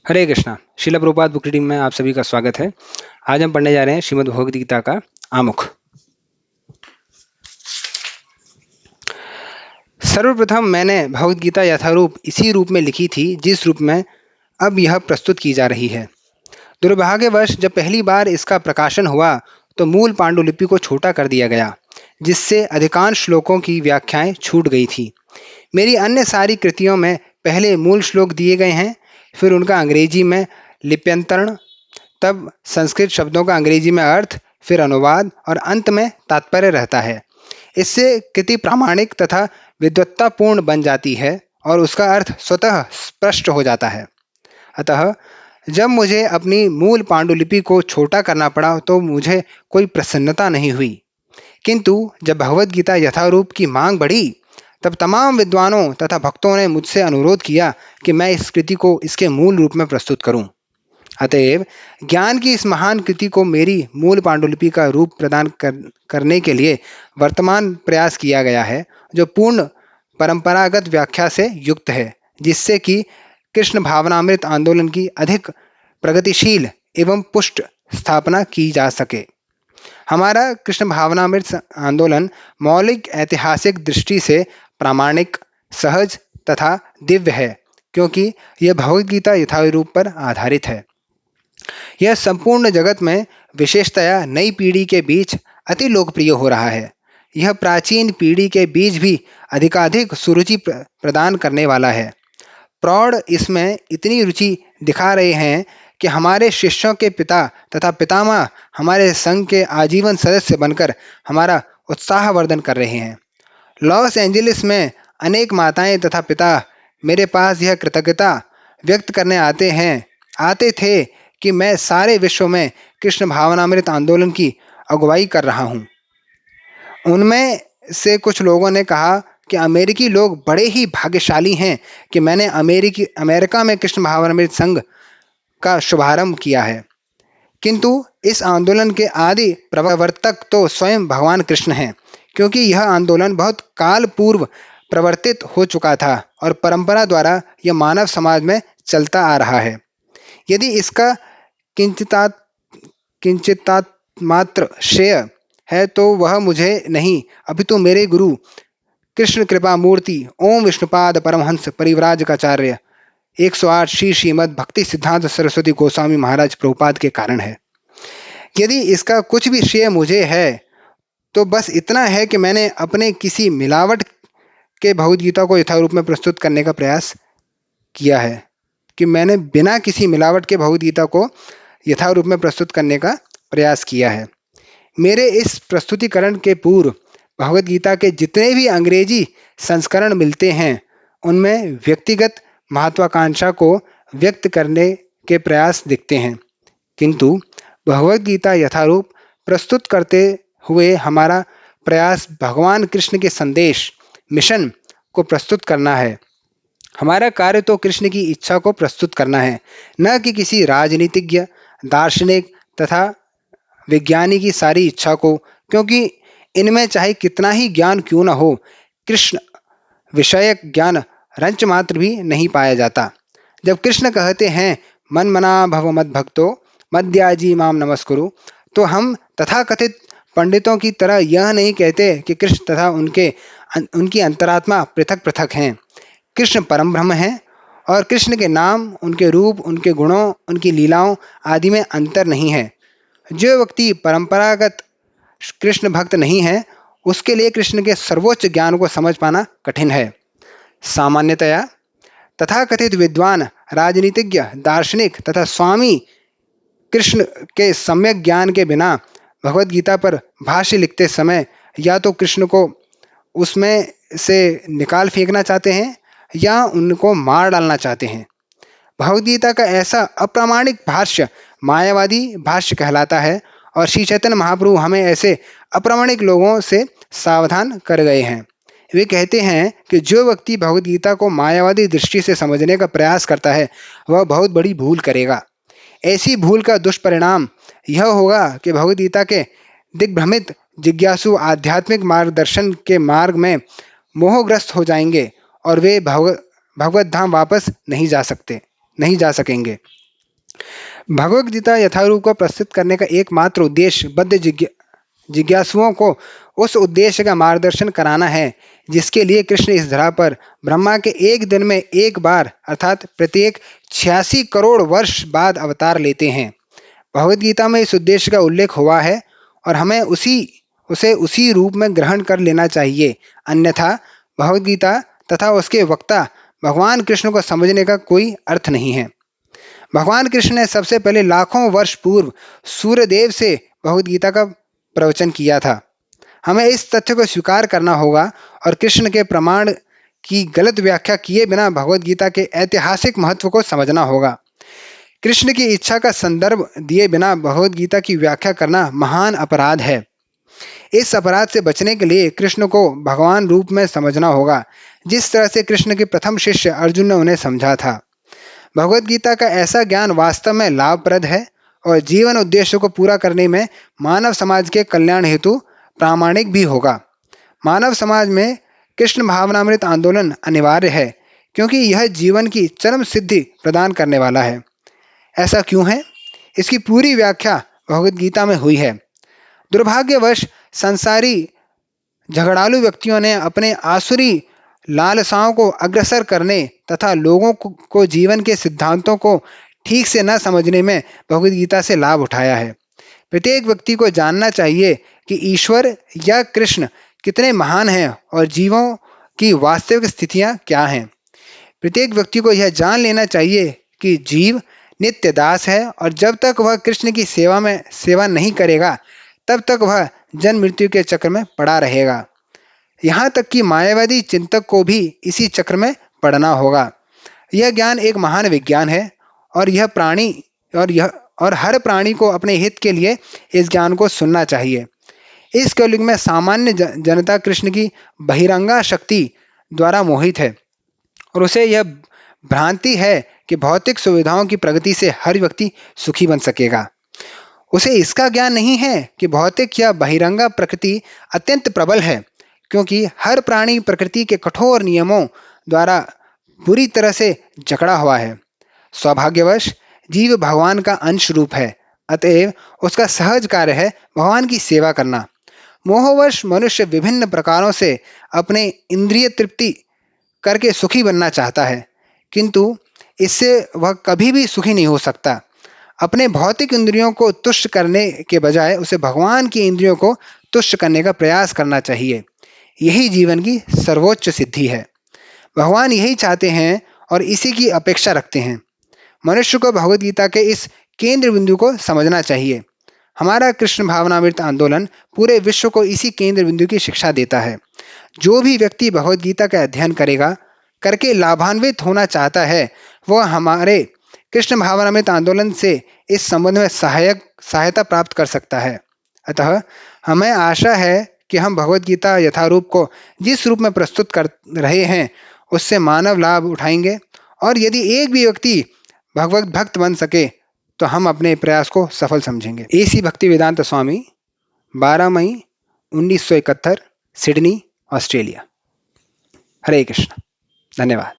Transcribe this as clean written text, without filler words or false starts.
हरे कृष्णा। शिला Prabhupada book reading में आप सभी का स्वागत है। आज हम पढ़ने जा रहे हैं श्रीमद् भगवद गीता का आमुख। सर्वप्रथम मैंने भगवद गीता यथारूप इसी रूप में लिखी थी जिस रूप में अब यह प्रस्तुत की जा रही है। दुर्भाग्यवश जब पहली बार इसका प्रकाशन हुआ तो मूल पांडुलिपि को छोटा कर दिया गया, जिससे अधिकांश श्लोकों की व्याख्याएं छूट गई थी। मेरी अन्य सारी कृतियों में पहले मूल श्लोक दिए गए हैं, फिर उनका अंग्रेजी में लिप्यंतरण, तब संस्कृत शब्दों का अंग्रेजी में अर्थ, फिर अनुवाद और अंत में तात्पर्य रहता है। इससे कृति प्रामाणिक तथा विद्वत्तापूर्ण बन जाती है और उसका अर्थ स्वतः स्पष्ट हो जाता है। अतः जब मुझे अपनी मूल पांडुलिपि को छोटा करना पड़ा तो मुझे कोई प्रसन्नता नहीं हुई, किंतु जब भगवद गीता यथारूप की मांग बढ़ी तब तमाम विद्वानों तथा भक्तों ने मुझसे अनुरोध किया कि मैं इस कृति को इसके मूल रूप में प्रस्तुत करूं। अतएव ज्ञान की इस महान कृति को मेरी मूल पांडुलिपि का रूप प्रदान करने के लिए वर्तमान प्रयास किया गया है, जो पूर्ण परंपरागत व्याख्या से युक्त है, जिससे कि कृष्ण भावनामृत आंदोलन की अधिक प्रगतिशील एवं पुष्ट स्थापना की जा सके। हमारा कृष्ण भावनामृत आंदोलन मौलिक ऐतिहासिक दृष्टि से प्रामाणिक, सहज तथा दिव्य है, क्योंकि यह भगवद गीता यथारूप पर आधारित है। यह संपूर्ण जगत में विशेषतया नई पीढ़ी के बीच अति लोकप्रिय हो रहा है। यह प्राचीन पीढ़ी के बीच भी अधिकाधिक सुरुचि प्रदान करने वाला है। प्रौढ़ इसमें इतनी रुचि दिखा रहे हैं कि हमारे शिष्यों के पिता तथा पितामह हमारे संघ के आजीवन सदस्य बनकर हमारा उत्साहवर्धन कर रहे हैं। लॉस एंजलिस में अनेक माताएं तथा पिता मेरे पास यह कृतज्ञता व्यक्त करने आते थे कि मैं सारे विश्व में कृष्ण भावनामृत आंदोलन की अगुवाई कर रहा हूँ। उनमें से कुछ लोगों ने कहा कि अमेरिकी लोग बड़े ही भाग्यशाली हैं कि मैंने अमेरिका में कृष्ण भावनामृत संघ का शुभारंभ किया है, किंतु इस आंदोलन के आदि प्रवर्तक तो स्वयं भगवान कृष्ण हैं, क्योंकि यह आंदोलन बहुत काल पूर्व प्रवर्तित हो चुका था और परंपरा द्वारा यह मानव समाज में चलता आ रहा है। यदि इसका किंचितात मात्र श्रेय है तो वह मुझे नहीं, अपितु मेरे गुरु कृष्ण कृपा मूर्ति ओम विष्णुपाद परमहंस परिव्राजकाचार्य 108 श्रीमद् भक्ति सिद्धांत सरस्वती गोस्वामी महाराज प्रभुपाद के कारण है। यदि इसका कुछ भी श्रेय मुझे है तो बस इतना है कि मैंने अपने किसी मिलावट के भगवद गीता को यथारूप में प्रस्तुत करने का प्रयास किया है, कि मैंने बिना किसी मिलावट के भगवद गीता को यथारूप में प्रस्तुत करने का प्रयास किया है। मेरे इस प्रस्तुतिकरण के पूर्व भगवद गीता के जितने भी अंग्रेजी संस्करण मिलते हैं उनमें व्यक्तिगत महत्वाकांक्षा को व्यक्त करने के प्रयास दिखते हैं, किंतु भगवद गीता यथारूप प्रस्तुत करते हुए हमारा प्रयास भगवान कृष्ण के संदेश मिशन को प्रस्तुत करना है। हमारा कार्य तो कृष्ण की इच्छा को प्रस्तुत करना है, न कि किसी राजनीतिज्ञ, दार्शनिक तथा विज्ञानी की सारी इच्छा को, क्योंकि इनमें चाहे कितना ही ज्ञान क्यों न हो, कृष्ण विषयक ज्ञान रंच मात्र भी नहीं पाया जाता। जब कृष्ण कहते हैं मन मना भव मद भक्तो मद्याजी माम नमस्कुरु, तो हम तथाकथित पंडितों की तरह यह नहीं कहते कि कृष्ण तथा उनकी अंतरात्मा पृथक पृथक हैं। कृष्ण परम ब्रह्म हैं और कृष्ण के नाम, उनके रूप, उनके गुणों, उनकी लीलाओं आदि में अंतर नहीं है। जो व्यक्ति परंपरागत कृष्ण भक्त नहीं है उसके लिए कृष्ण के सर्वोच्च ज्ञान को समझ पाना कठिन है। सामान्यतया तथाकथित विद्वान, राजनीतिज्ञ, दार्शनिक तथा स्वामी कृष्ण के सम्यक ज्ञान के बिना भगवद गीता पर भाष्य लिखते समय या तो कृष्ण को उसमें से निकाल फेंकना चाहते हैं या उनको मार डालना चाहते हैं। भगवद गीता का ऐसा अप्रामाणिक भाष्य मायावादी भाष्य कहलाता है और श्री चैतन्य महाप्रभु हमें ऐसे अप्रामाणिक लोगों से सावधान कर गए हैं। वे कहते हैं कि जो व्यक्ति भगवद गीता को मायावादी दृष्टि से समझने का प्रयास करता है वह बहुत बड़ी भूल करेगा। ऐसी भूल का दुष्परिणाम यह होगा कि भगवद गीता के दिग्भ्रमित जिज्ञासु आध्यात्मिक मार्गदर्शन के मार्ग में मोहग्रस्त हो जाएंगे और वे भगवत धाम वापस नहीं जा सकते। नहीं जा सकेंगे। भगवद गीता यथारूप को प्रस्तुत करने का एकमात्र उद्देश्य बद्ध जिज्ञासुओं को उस उद्देश्य का मार्गदर्शन कराना है जिसके लिए कृष्ण इस धरा पर ब्रह्मा के एक दिन में एक बार अर्थात प्रत्येक 86 करोड़ वर्ष बाद अवतार लेते हैं। भगवद गीता में इस उद्देश्य का उल्लेख हुआ है और हमें उसे उसी रूप में ग्रहण कर लेना चाहिए, अन्यथा भगवद गीता तथा उसके वक्ता भगवान कृष्ण को समझने का कोई अर्थ नहीं है। भगवान कृष्ण ने सबसे पहले लाखों वर्ष पूर्व सूर्यदेव से भगवद गीता का प्रवचन किया था। हमें इस तथ्य को स्वीकार करना होगा और कृष्ण के प्रमाण की गलत व्याख्या किए बिना भगवद गीता के ऐतिहासिक महत्व को समझना होगा। कृष्ण की इच्छा का संदर्भ दिए बिना भगवद गीता की व्याख्या करना महान अपराध है। इस अपराध से बचने के लिए कृष्ण को भगवान रूप में समझना होगा, जिस तरह से कृष्ण के प्रथम शिष्य अर्जुन ने उन्हें समझा था। भगवद गीता का ऐसा ज्ञान वास्तव में लाभप्रद है और जीवन उद्देश्यों को पूरा करने में मानव समाज के कल्याण हेतु प्रामाणिक भी होगा। मानव समाज में कृष्ण भावनामृत आंदोलन अनिवार्य है क्योंकि यह जीवन की चरम सिद्धि प्रदान करने वाला है। ऐसा क्यों है? इसकी पूरी व्याख्या भगवद गीता में हुई है। दुर्भाग्यवश संसारी झगड़ालू व्यक्तियों ने अपने आसुरी लालसाओं को अग्रसर करने तथा लोगों को जीवन के सिद्धांतों को ठीक से न समझने में भगवद गीता से लाभ उठाया है। प्रत्येक व्यक्ति को जानना चाहिए कि ईश्वर या कृष्ण कितने महान हैं और जीवों की वास्तविक स्थितियां क्या हैं। प्रत्येक व्यक्ति को यह जान लेना चाहिए कि जीव नित्य दास है और जब तक वह कृष्ण की सेवा नहीं करेगा तब तक वह जन्म मृत्यु के चक्र में पड़ा रहेगा। यहाँ तक कि मायावादी चिंतक को भी इसी चक्र में पड़ना होगा। यह ज्ञान एक महान विज्ञान है और हर प्राणी को अपने हित के लिए इस ज्ञान को सुनना चाहिए। इस कलयुग में सामान्य जनता कृष्ण की बहिरंगा शक्ति द्वारा मोहित है और उसे यह भ्रांति है कि भौतिक सुविधाओं की प्रगति से हर व्यक्ति सुखी बन सकेगा। उसे इसका ज्ञान नहीं है कि भौतिक या बहिरंगा प्रकृति अत्यंत प्रबल है, क्योंकि हर प्राणी प्रकृति के कठोर नियमों द्वारा बुरी तरह से जकड़ा हुआ है। सौभाग्यवश जीव भगवान का अंश रूप है, अतएव उसका सहज कार्य है भगवान की सेवा करना। मोहवश मनुष्य विभिन्न प्रकारों से अपने इंद्रिय तृप्ति करके सुखी बनना चाहता है, किंतु इससे वह कभी भी सुखी नहीं हो सकता। अपने भौतिक इंद्रियों को तुष्ट करने के बजाय उसे भगवान की इंद्रियों को तुष्ट करने का प्रयास करना चाहिए। यही जीवन की सर्वोच्च सिद्धि है। भगवान यही चाहते हैं और इसी की अपेक्षा रखते हैं। मनुष्य को भगवद गीता के इस केंद्र बिंदु को समझना चाहिए। हमारा कृष्ण भावनामृत आंदोलन पूरे विश्व को इसी केंद्र बिंदु की शिक्षा देता है। जो भी व्यक्ति भगवद गीता का अध्ययन करके लाभान्वित होना चाहता है, वह हमारे कृष्ण भावनामृत आंदोलन से इस संबंध में सहायता प्राप्त कर सकता है। अतः हमें आशा है कि हम भगवद गीता यथारूप को जिस रूप में प्रस्तुत कर रहे हैं उससे मानव लाभ उठाएंगे और यदि एक भी व्यक्ति भगवत भक्त बन सके तो हम अपने प्रयास को सफल समझेंगे। AC भक्तिवेदांत स्वामी, 12 मई 1971, सिडनी, ऑस्ट्रेलिया। हरे कृष्ण। धन्यवाद।